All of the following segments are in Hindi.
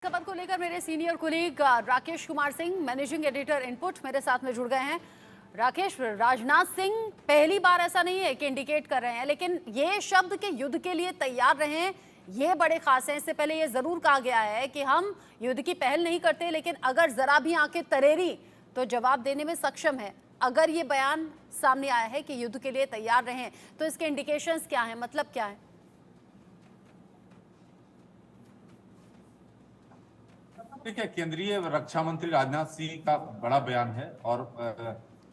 खबर को लेकर मेरे senior colleague Rakesh Kumar Singh, managing editor input, मेरे साथ में जुड़ गए हैं। राकेश, राजनाथ सिंह पहली बार ऐसा नहीं है कि इंडिकेट कर रहे हैं, लेकिन ये शब्द के युद्ध के लिए तैयार रहें, ये बड़े खास हैं। इससे पहले ये जरूर कहा गया है कि हम युद्ध की पहल नहीं करते, लेकिन अगर जरा भी आंखें तरेरी तो जवाब देने में सक्षम है। अगर ये बयान सामने आया है कि युद्ध के लिए तैयार रहें, तो इसके इंडिकेशंस क्या हैं, मतलब क्या है? देखिए, केंद्रीय रक्षा मंत्री राजनाथ सिंह का बड़ा बयान है और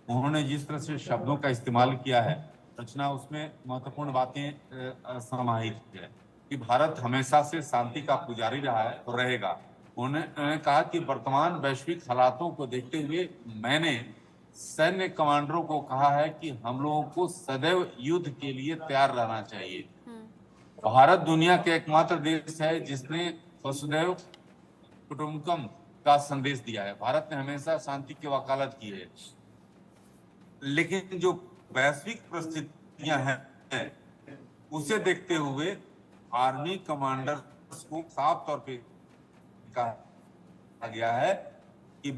उन्होंने जिस तरह से शब्दों का इस्तेमाल किया है, रचना उसमें महत्वपूर्ण बातें समाहित है कि भारत हमेशा से शांति का पुजारी रहा है और रहेगा। उन्होंने कहा कि वर्तमान वैश्विक हालातों को देखते हुए मैंने सैन्य कमांडरों को कहा है कि हम लोगों को सदैव युद्ध के लिए तैयार रहना चाहिए। भारत दुनिया के एकमात्र देश है जिसने वसुधैव कुटुंबकम का संदेश दिया है। भारत ने हमेशा शांति की वकालत की है, लेकिन जो वैश्विक परिस्थितियां हैं उसे देखते हुए आर्मी कमांडर्स को साफ तौर पे कहा गया है कि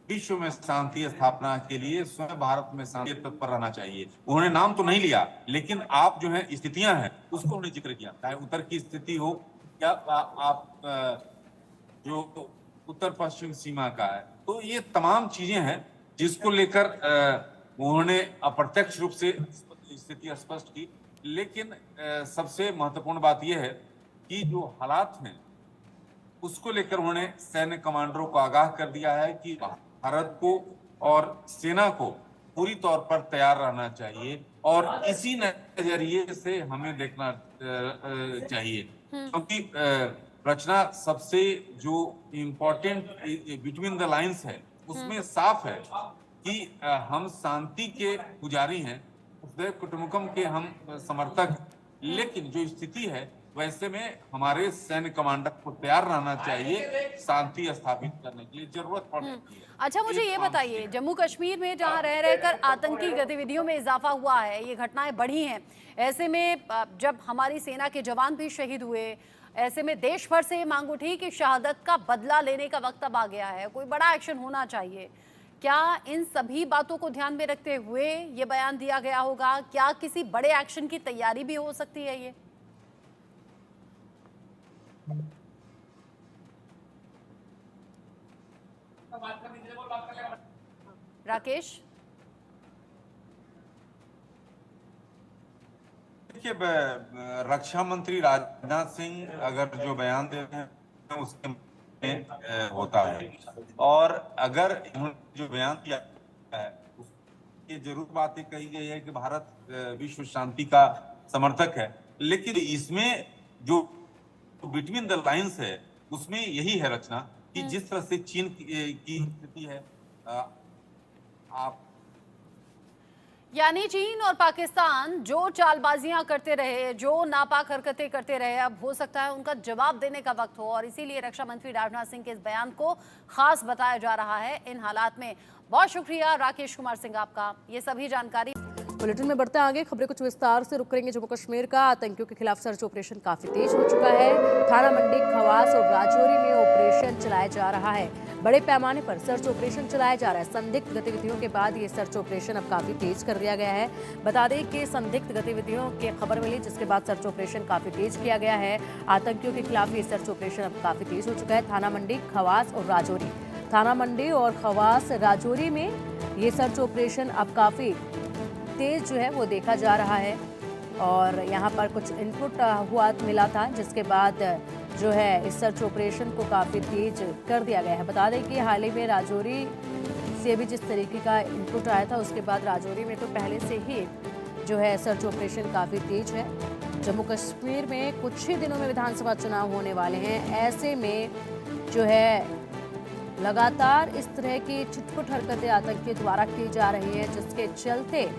विश्व में शांति स्थापना के लिए स्वयं भारत में शांति तत्पर रहना चाहिए। उन्होंने नाम तो नहीं लिया, लेकिन आप जो है स्थितियां हैं उसको उन्होंने जिक्र किया, चाहे उत्तर की स्थिति हो या आप जो उत्तर पश्चिम सीमा का है। तो ये तमाम चीजें हैं जिसको लेकर उन्होंने अप्रत्यक्ष रूप से स्थिति स्पष्ट की, लेकिन सबसे महत्वपूर्ण बात यह है कि जो हालात हैं उसको लेकर उन्होंने सैन्य कमांडरों को आगाह कर दिया है कि भारत को और सेना को पूरी तौर पर तैयार रहना चाहिए और इसी नजरिए से हमें देखना चाहिए, क्योंकि रचना सबसे जो इम्पोर्टेंट बिटवीन द लाइंस है उसमें साफ है कि हम शांति के पुजारी हैं, वसुधैव कुटुंबकम के हम समर्थक, लेकिन जो स्थिति है वैसे में हमारे सैन्य कमांडर को तैयार रहना चाहिए शांति स्थापित करने के लिए जरूरत पड़ सकती है। अच्छा, मुझे ये बताइए, जम्मू कश्मीर में जहां रह रहकर आतंकी गतिविधियों में इजाफा हुआ है, ये घटनाएं बढ़ी हैं, ऐसे में जब हमारी सेना के जवान भी शहीद हुए, ऐसे में देश भर से ये मांग उठी कि शहादत का बदला लेने का वक्त अब आ गया है, कोई बड़ा एक्शन होना चाहिए। क्या इन सभी बातों को ध्यान में रखते हुए ये बयान दिया गया होगा? क्या किसी बड़े एक्शन की तैयारी भी हो सकती है ये? राकेश, देखिए, रक्षा मंत्री राजनाथ सिंह अगर जो बयान दे रहे हैं उसके में होता है, और अगर इन्होंने जो बयान दिया है ये जरूर बातें कही गई है कि भारत विश्व शांति का समर्थक है, लेकिन इसमें जो बिटवीन द लाइंस है उसमें यही है रचना कि जिस तरह से चीन की स्थिति है, आप यानी चीन और पाकिस्तान जो चालबाजियां करते रहे, जो नापाक हरकतें करते रहे, अब हो सकता है उनका जवाब देने का वक्त हो, और इसीलिए रक्षा मंत्री राजनाथ सिंह के इस बयान को खास बताया जा रहा है इन हालात में। बहुत शुक्रिया राकेश कुमार सिंह आपका ये सभी जानकारी। बुलेटिन में बढ़ते आगे खबरें कुछ विस्तार से रुक करेंगे। जम्मू कश्मीर का आतंकियों के खिलाफ सर्च ऑपरेशन काफी तेज हो चुका है। थाना मंडी, खवास और राजौरी में ऑपरेशन चलाया जा रहा है। बड़े पैमाने पर सर्च ऑपरेशन चलाया जा रहा है। संदिग्ध गतिविधियों के बाद ये सर्च ऑपरेशन अब काफी तेज कर दिया गया है। बता दें कि संदिग्ध गतिविधियों की खबर मिली, जिसके बाद सर्च ऑपरेशन काफी तेज किया गया है। आतंकियों के खिलाफ ये सर्च ऑपरेशन अब काफी तेज हो चुका है। थाना मंडी, खवास और राजौरी, थाना मंडी और खवास राजौरी में ये सर्च ऑपरेशन अब काफी तेज जो है वो देखा जा रहा है। और यहाँ पर कुछ इनपुट हुआ मिला था, जिसके बाद जो है इस सर्च ऑपरेशन को काफ़ी तेज कर दिया गया है। बता दें कि हाल ही में राजौरी से भी जिस तरीके का इनपुट आया था, उसके बाद राजौरी में तो पहले से ही जो है सर्च ऑपरेशन काफ़ी तेज है। जम्मू कश्मीर में कुछ ही दिनों में विधानसभा चुनाव होने वाले हैं, ऐसे में जो है लगातार इस तरह की छुटपुट हरकतें आतंकियों द्वारा की जा रही है, जिसके चलते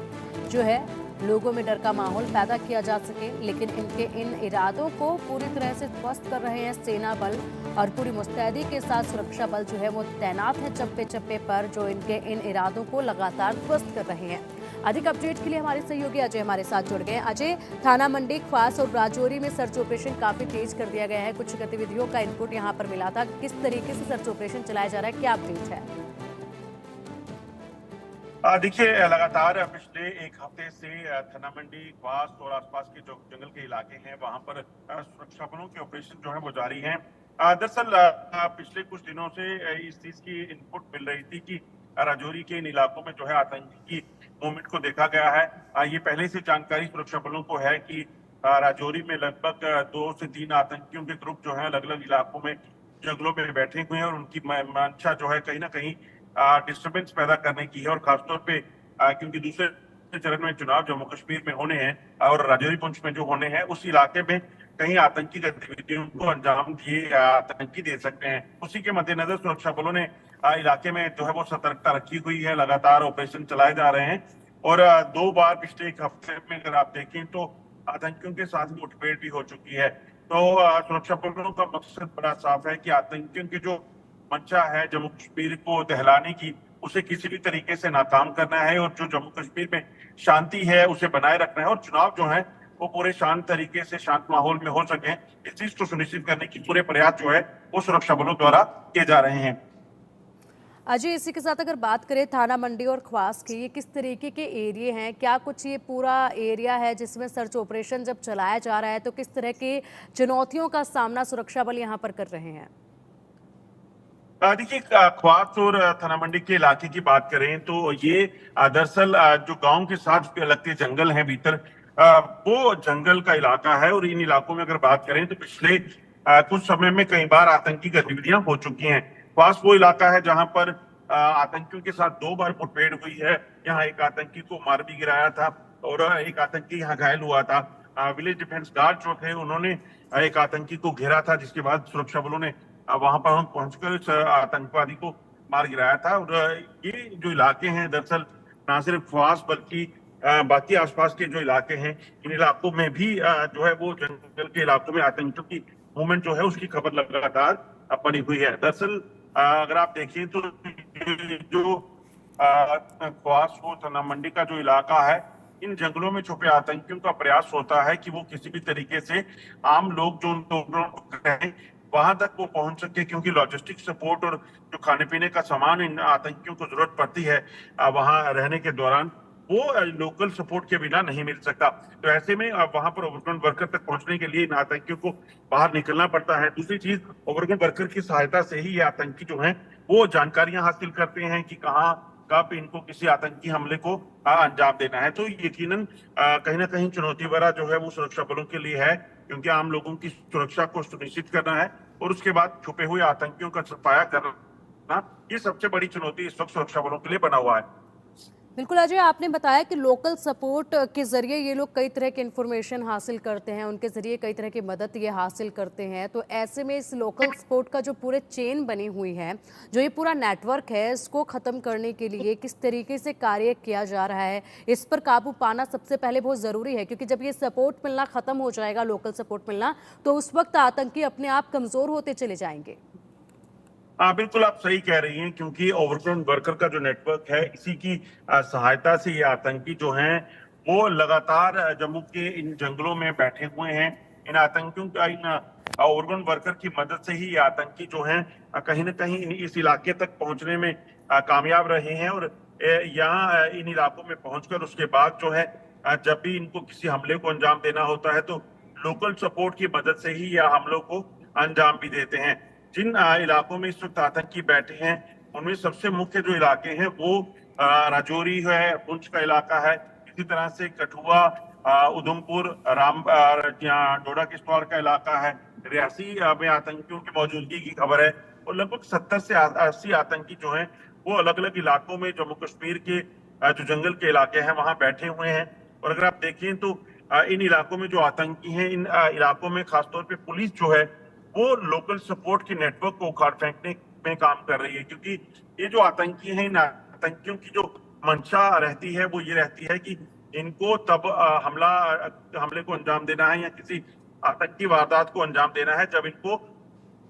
जो है लोगों में डर का माहौल पैदा किया जा सके। लेकिन इनके इन इरादों को पूरी तरह से ध्वस्त कर रहे हैं सेना बल, और पूरी मुस्तैदी के साथ सुरक्षा बल जो है वो तैनात है चप्पे चप्पे पर, जो इनके इन इरादों को लगातार ध्वस्त कर रहे हैं। अधिक अपडेट के लिए हमारे सहयोगी अजय हमारे साथ जुड़ गए। अजय, थाना मंडी, ख्वास और राजौरी में सर्च ऑपरेशन काफी तेज कर दिया गया है। कुछ गतिविधियों का इनपुट यहां पर मिला था, किस तरीके से सर्च ऑपरेशन चलाया जा रहा है, क्या अपडेट है? देखिए, लगातार पिछले एक हफ्ते से थाना मंडी, ख्वास और आसपास के जो जंगल के इलाके हैं वहां पर सुरक्षा बलों के ऑपरेशन जो है वो जारी हैं। दरअसल पिछले कुछ दिनों से इस चीज की इनपुट मिल रही थी कि राजौरी के इन इलाकों में जो है आतंकी की मूवमेंट को देखा गया है। ये पहले से जानकारी सुरक्षा बलों को है कि राजौरी में लगभग 2 से 3 आतंकियों के ग्रुप जो है अलग अलग इलाकों में जंगलों में बैठे हुए हैं और उनकी मंशा जो है कहीं ना कहीं डिस्टर्बेंस पैदा करने की है। और खासतौर पे क्योंकि दूसरे चरण में चुनाव जम्मू कश्मीर में होने हैं और राजौरी पुंछ में जो होने हैं, उस इलाके में कहीं आतंकी गतिविधियों को अंजाम दिए आतंकी दे सकते हैं। उसी के मद्देनजर सुरक्षा बलों ने इलाके में जो है वो सतर्कता रखी हुई है। लगातार ऑपरेशन चलाए जा रहे हैं और 2 बार पिछले एक हफ्ते में अगर आप देखें तो आतंकियों के साथ मुठभेड़ भी हो चुकी है। तो सुरक्षा बलों का मकसद बड़ा साफ है कि आतंकियों की जो मंशा है जम्मू कश्मीर को दहलाने की, उसे किसी भी तरीके से नाकाम करना है और जो जम्मू कश्मीर में शांति है उसे बनाए रखना है और चुनाव जो है वो पूरे शांत तरीके से शांत माहौल में हो सके, इस चीज को सुनिश्चित करने की पूरे प्रयास जो है वो सुरक्षा बलों द्वारा किए जा रहे हैं। अजय, इसी के साथ अगर बात करें थाना मंडी और ख्वास की, ये किस तरीके के एरिया हैं? क्या कुछ ये पूरा एरिया है जिसमें सर्च ऑपरेशन जब चलाया जा रहा है तो किस तरह की चुनौतियों का सामना सुरक्षा बल यहाँ पर कर रहे हैं? देखिए, ख्वास और थाना मंडी के इलाके की बात करें तो ये दरअसल जो गांव के साथ लगते जंगल हैं भीतर, वो जंगल का इलाका है। और इन इलाकों में अगर बात करें तो पिछले कुछ समय में कई बार आतंकी गतिविधियां हो चुकी हैं। ख्वास वो इलाका है जहां पर आतंकियों के साथ 2 बार मुठभेड़ हुई है। यहाँ एक आतंकी को मार भी गिराया था और एक आतंकी यहाँ घायल हुआ था। विलेज डिफेंस गार्ड जो थे उन्होंने एक आतंकी को घेरा था, जिसके बाद सुरक्षा बलों ने वहां पर हम पहुंचकर इस आतंकवादी को मार गिराया था। और ये जो इलाके हैं दरअसल न सिर्फ ख्वास बल्कि बाकी आसपास के जो इलाके हैं, इन इलाकों में भी जो है वो जंगल के इलाकों में आतंकियों की मूवमेंट जो है उसकी खबर लगातार पड़ी हुई है। दरअसल अगर आप देखें तो जो ख्वास हो थाना मंडी का जो इलाका है, इन जंगलों में छुपे आतंकियों का प्रयास होता है कि वो किसी भी तरीके से आम लोग जो उनको वहां तक वो पहुंच सके, क्योंकि लॉजिस्टिक सपोर्ट और जो खाने पीने का सामान इन आतंकियों को जरूरत पड़ती है वहां रहने के दौरान, वो लोकल सपोर्ट के बिना नहीं मिल सकता। तो ऐसे में वहां पर ओवरग्राउंड वर्कर तक पहुंचने के लिए इन आतंकियों को बाहर निकलना पड़ता है। दूसरी चीज, ओवरग्राउंड वर्कर की सहायता से ही ये आतंकी जो है वो जानकारियां हासिल करते हैं कि कहाँ कब इनको किसी आतंकी हमले को अंजाम देना है। तो यकीनन कहीं ना कहीं चुनौती भरा जो है वो सुरक्षा बलों के लिए है, क्योंकि आम लोगों की सुरक्षा को सुनिश्चित करना है और उसके बाद छुपे हुए आतंकियों का सफाया करना, ये सबसे बड़ी चुनौती इस वक्त सुरक्षा बलों के लिए बना हुआ है। बिल्कुल अजय, आपने बताया कि लोकल सपोर्ट के जरिए ये लोग कई तरह की इंफॉर्मेशन हासिल करते हैं, उनके जरिए कई तरह की मदद ये हासिल करते हैं। तो ऐसे में इस लोकल सपोर्ट का जो पूरे चेन बनी हुई है, जो ये पूरा नेटवर्क है, इसको ख़त्म करने के लिए किस तरीके से कार्य किया जा रहा है, इस पर काबू पाना सबसे पहले बहुत ज़रूरी है। क्योंकि जब ये सपोर्ट मिलना ख़त्म हो जाएगा, लोकल सपोर्ट मिलना, तो उस वक्त आतंकी अपने आप कमज़ोर होते चले जाएंगे। बिल्कुल आप सही कह रही हैं, क्योंकि ओवरग्राउंड वर्कर का जो नेटवर्क है, इसी की सहायता से ये आतंकी जो हैं वो लगातार जम्मू के इन जंगलों में बैठे हुए हैं। इन आतंकियों का इन ओवरग्राउंड वर्कर की मदद से ही ये आतंकी जो हैं कहीं ना कहीं इस इलाके तक पहुंचने में कामयाब रहे हैं। और यहाँ इन इलाकों में पहुंचकर उसके बाद जो है जब भी इनको किसी हमले को अंजाम देना होता है तो लोकल सपोर्ट की मदद से ही यह हमलों को अंजाम भी देते हैं। जिन इलाकों में इस वक्त आतंकी बैठे हैं उनमें सबसे मुख्य जो इलाके हैं वो राजौरी है, पुंछ का इलाका है, इसी तरह से कठुआ, उधमपुर, डोडा किश्तवाड़ का इलाका है। रियासी में आतंकियों की मौजूदगी की खबर है और लगभग 70 से 80 आतंकी जो हैं वो अलग अलग इलाकों में जम्मू कश्मीर के जो जंगल के इलाके हैं वहां बैठे हुए हैं। और अगर आप देखें तो इन इलाकों में जो आतंकी हैं, इन इलाकों में खासतौर पर पुलिस जो है वो लोकल सपोर्ट के नेटवर्क को उखाड़ फेंकने में काम कर रही है। क्योंकि ये जो आतंकी हैं, इन आतंकियों की जो मंशा रहती है वो ये रहती है कि इनको तब हमले को अंजाम देना है या किसी आतंकी वारदात को अंजाम देना है जब इनको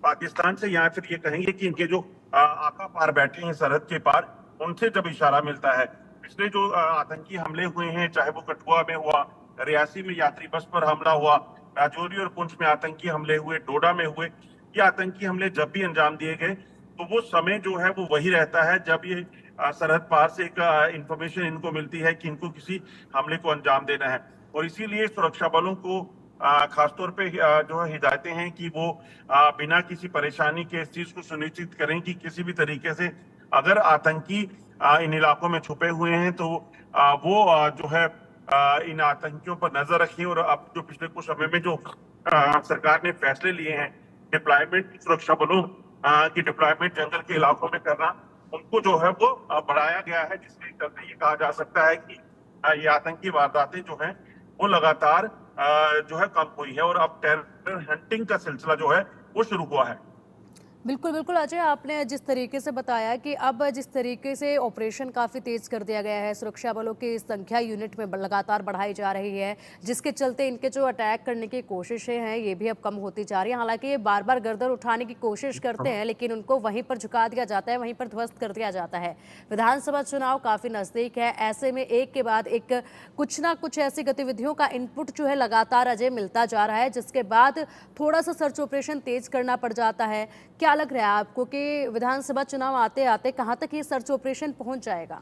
पाकिस्तान से या फिर ये कहेंगे कि इनके जो आका पार बैठे हैं सरहद के पार, उनसे जब इशारा मिलता है। पिछले जो आतंकी हमले हुए हैं, चाहे वो कठुआ में हुआ, रियासी में यात्री बस पर हमला हुआ, राजौरी और पुंछ में आतंकी हमले हुए, डोडा में हुए, ये आतंकी हमले जब भी अंजाम दिए गए तो वो समय जो है वो वही रहता है जब ये सरहद पार से एक इंफॉर्मेशन इनको मिलती है कि इनको किसी हमले को अंजाम देना है। और इसीलिए सुरक्षा बलों को खासतौर पे जो है हिदायतें हैं कि वो बिना किसी परेशानी के इस चीज को सुनिश्चित करें कि किसी भी तरीके से अगर आतंकी इन इलाकों में छुपे हुए हैं तो वो जो है इन आतंकियों पर नजर रखें। और अब जो पिछले कुछ समय में जो सरकार ने फैसले लिए हैं डिप्लॉयमेंट, सुरक्षा बलों की डिप्लॉयमेंट जंगल के इलाकों में करना, उनको जो है वो बढ़ाया गया है, जिसके चलते ये कहा जा सकता है कि ये आतंकी वारदातें जो हैं वो लगातार जो है कम हुई है और अब टेरर हंटिंग का सिलसिला जो है वो शुरू हुआ है। बिल्कुल बिल्कुल अजय, आपने जिस तरीके से बताया कि अब जिस तरीके से ऑपरेशन काफ़ी तेज कर दिया गया है, सुरक्षा बलों की संख्या यूनिट में लगातार बढ़ाई जा रही है, जिसके चलते इनके जो अटैक करने की कोशिशें हैं ये भी अब कम होती जा रही हैं। हालांकि ये बार बार गर्दन उठाने की कोशिश करते हैं लेकिन उनको वहीं पर झुका दिया जाता है, वहीं पर ध्वस्त कर दिया जाता है। विधानसभा चुनाव काफ़ी नज़दीक है, ऐसे में एक के बाद एक कुछ ना कुछ ऐसी गतिविधियों का इनपुट जो है लगातार अजय मिलता जा रहा है, जिसके बाद थोड़ा सा सर्च ऑपरेशन तेज करना पड़ जाता है। क्या लग रहा है आपको कि विधानसभा चुनाव आते आते कहां तक ये सर्च ऑपरेशन पहुंच जाएगा?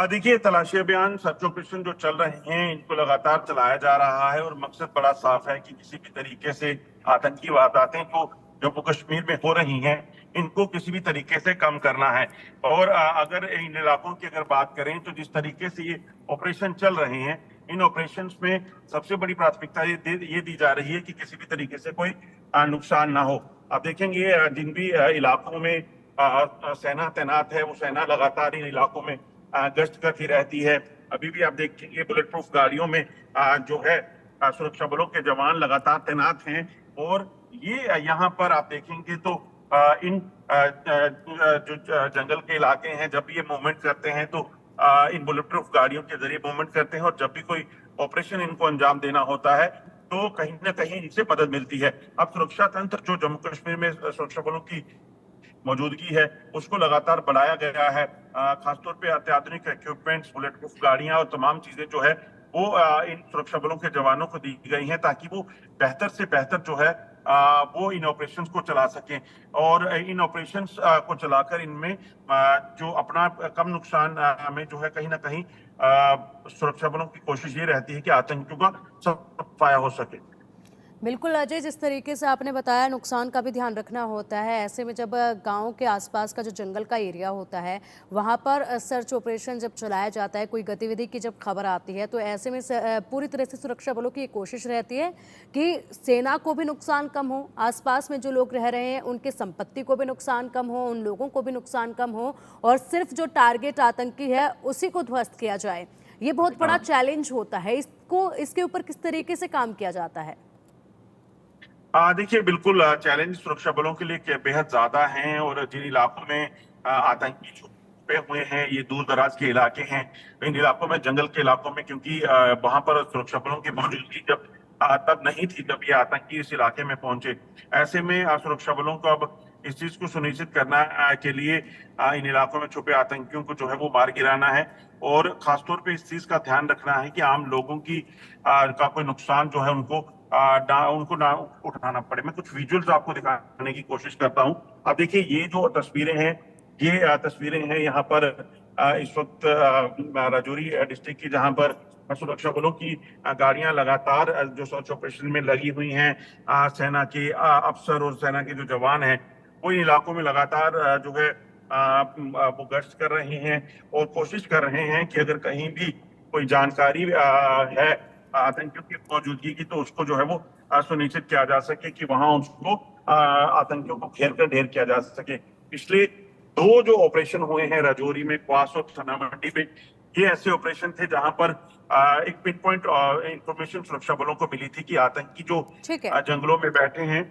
देखिए, तलाशी अभियान, सर्च ऑपरेशन जो चल रहे हैं इनको लगातार चलाया जा रहा है और मकसद बड़ा साफ है कि किसी भी तरीके से आतंकी वारदातें जो जम्मू कश्मीर में हो रही हैं इनको किसी भी तरीके से कम करना है। और अगर इन इलाकों की अगर बात करें तो जिस तरीके से ये ऑपरेशन चल रहे हैं, इन ऑपरेशंस में सबसे बड़ी प्राथमिकता ये दी जा रही है कि किसी भी तरीके से कोई नुकसान ना हो। आप देखेंगे जिन भी इलाकों में सेना तैनात है वो सेना लगातार इन इलाकों में गश्त करती रहती है। अभी भी आप देखेंगे बुलेट प्रूफ गाड़ियों में जो है सुरक्षा बलों के जवान लगातार तैनात हैं। और ये यहाँ पर आप देखेंगे तो इन जो जंगल के इलाके हैं जब ये मूवमेंट करते हैं तो इन बुलेट प्रूफ गाड़ियों के जरिए मूवमेंट करते हैं और जब भी कोई ऑपरेशन इनको अंजाम देना होता है तो कहीं ना कहीं इनसे मदद मिलती है। अब सुरक्षा तंत्र जो जम्मू कश्मीर में सुरक्षा बलों की मौजूदगी है उसको लगातार बढ़ाया गया है। खासतौर पे अत्याधुनिक इक्विपमेंट्स, बुलेट प्रूफ गाड़ियां और तमाम चीजें जो है वो इन सुरक्षा बलों के जवानों को दी गई हैं ताकि वो बेहतर से बेहतर जो है वो इन ऑपरेशंस को चला सकें। और इन ऑपरेशंस को चलाकर इनमें जो अपना कम नुकसान में जो है कहीं ना कहीं सुरक्षा बलों की कोशिश ये रहती है कि आतंकियों का सफाया हो सके। बिल्कुल अजय, जिस तरीके से आपने बताया नुकसान का भी ध्यान रखना होता है। ऐसे में जब गांव के आसपास का जो जंगल का एरिया होता है वहां पर सर्च ऑपरेशन जब चलाया जाता है, कोई गतिविधि की जब खबर आती है तो ऐसे में पूरी तरह से सुरक्षा बलों की कोशिश रहती है कि सेना को भी नुकसान कम हो, आसपास में जो लोग रह रहे हैं उनकी संपत्ति को भी नुकसान कम हो, उन लोगों को भी नुकसान कम हो और सिर्फ जो टारगेट आतंकी है उसी को ध्वस्त किया जाए। ये बहुत बड़ा चैलेंज होता है, इसके ऊपर किस तरीके से काम किया जाता है? देखिए, बिल्कुल चैलेंज सुरक्षा बलों के लिए बेहद ज्यादा हैं और जिन इलाकों में आतंकी छुपे हुए हैं ये दूर दराज के इलाके हैं। इन इलाकों में, जंगल के इलाकों में, क्योंकि वहां पर सुरक्षा बलों की मौजूदगी जब तब नहीं थी जब ये आतंकी इस इलाके में पहुंचे। ऐसे में सुरक्षा बलों को अब इस चीज को सुनिश्चित करना के लिए इन इलाकों में छुपे आतंकियों को जो है वो मार गिराना है और खासतौर पे इस चीज का ध्यान रखना है कि आम लोगों की का कोई नुकसान जो है उनको ना उठाना पड़े। मैं कुछ विजुअल्स आपको दिखाने की कोशिश करता हूं। अब देखिए, ये जो तस्वीरें हैं ये तस्वीरें हैं यहाँ पर इस वक्त राजौरी डिस्ट्रिक्ट की, जहां पर सुरक्षा बलों की गाड़ियां लगातार जो सर्च ऑपरेशन में लगी हुई हैं। सेना के अफसर और सेना के जो जवान हैं वो इन इलाकों में लगातार जो है वो गश्त कर रहे हैं और कोशिश कर रहे हैं कि अगर कहीं भी कोई जानकारी है आतंकियों की मौजूदगी की तो उसको जो है वो सुनिश्चित किया जा सके कि वहां उसको आतंकियों को घेर कर ढेर किया जा सके। पिछले दो जो ऑपरेशन हुए हैं राजौरी में, क्वास और थाना मंडी में, ये ऐसे ऑपरेशन थे जहां पर एक पिन पॉइंट इंफॉर्मेशन सुरक्षा बलों को मिली थी कि आतंकी जो जंगलों में बैठे हैं